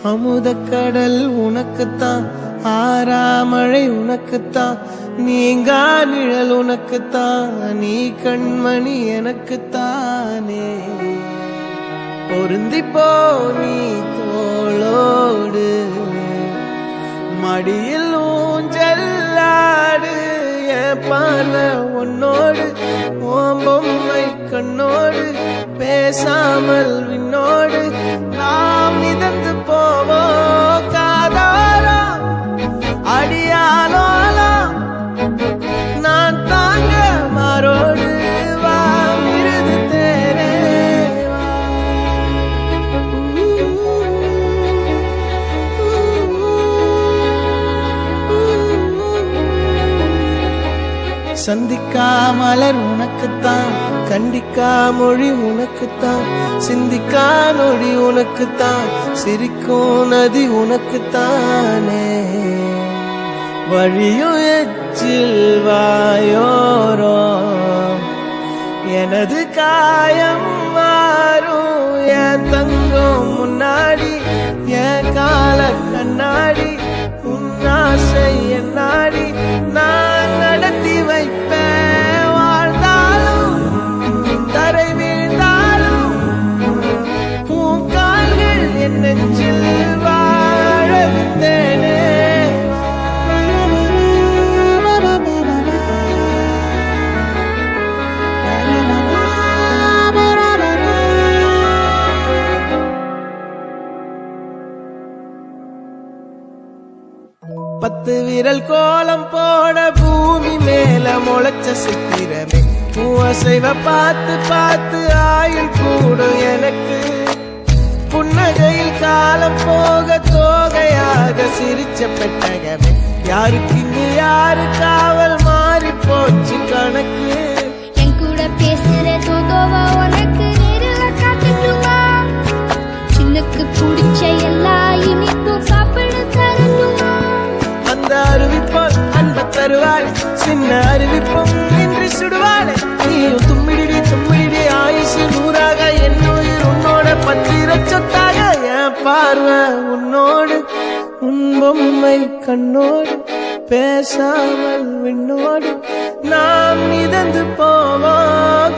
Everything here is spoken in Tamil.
அமுதக்கடல் உனக்குத்தான், ஆறாமழை உனக்குத்தான், நீங்கா நிழல் உனக்குத்தான், நீ கண்மணி எனக்குத்தானே. பொருந்திப்போ நீ தோளோடு, மடியில் ஊஞ்சல்லாடு, என் பார்வை உன்னோடு, ஓம் பொம்மை கண்ணோடு, பேசாமல் விண்ணோடு நாம் மிதந்து போவோம் காதாரா அடியாலோலா, நான் தாங்க மாறோடு வா மிருது தேரே வா. சந்திக்கா மலர் உனக்குத்தான், கண்டிக்கா மொழி உனக்குத்தான், சிந்திக்கா நொடி உனக்குத்தான், சிரிக்கும் நதி உனக்குத்தானே. வழியும் எச்சில் வாயோரோ எனது காயம் மாறும், என் தங்கம் முன்னாடி என் கால கண்ணாடி, உன் ஆசை என் நாடி நான் நடத்தி வைப்பேன். வாழ்ந்தாலும் தரை வீழ்ந்தாலும் உன் கால்கள் என் நெஞ்சில் வாழ விட்டேனே. பத்து விரல் கோலம் போட பூமி மேல முளைச்ச சித்திரமே, அசைவ பார்த்து பார்த்து ஆயுள் கூடும் எனக்கு. புன்னகையில் காலம் போக தோகையாக சிரிச்ச பெட்டகமே, யாருக்கு இங்கு யாரு காவல் மாறி போச்சு கணக்கு. என் கூட பேசுற தோதோவா உனக்கு நேரில் காட்டுமா, சின்னக்கு பிடிச்ச எல்லா இனிப்பும் சாப்பிட தரணுமா. அந்த அறிவிப்போல் அன்ப தருவாள், சின்ன அறிவிப்பும் இன்றி சுடுவாள். நீயும் தும்மிடி தும்மிடி ஆயுசு நூறாக, என் உயிர் உன்னோட பத்திர சொத்தாக. என் பார்வை உன்னோடு, உன் பொம்மை கண்ணோடு, பேசாமல் விண்ணோடு நாம் மிதந்து போவோம்.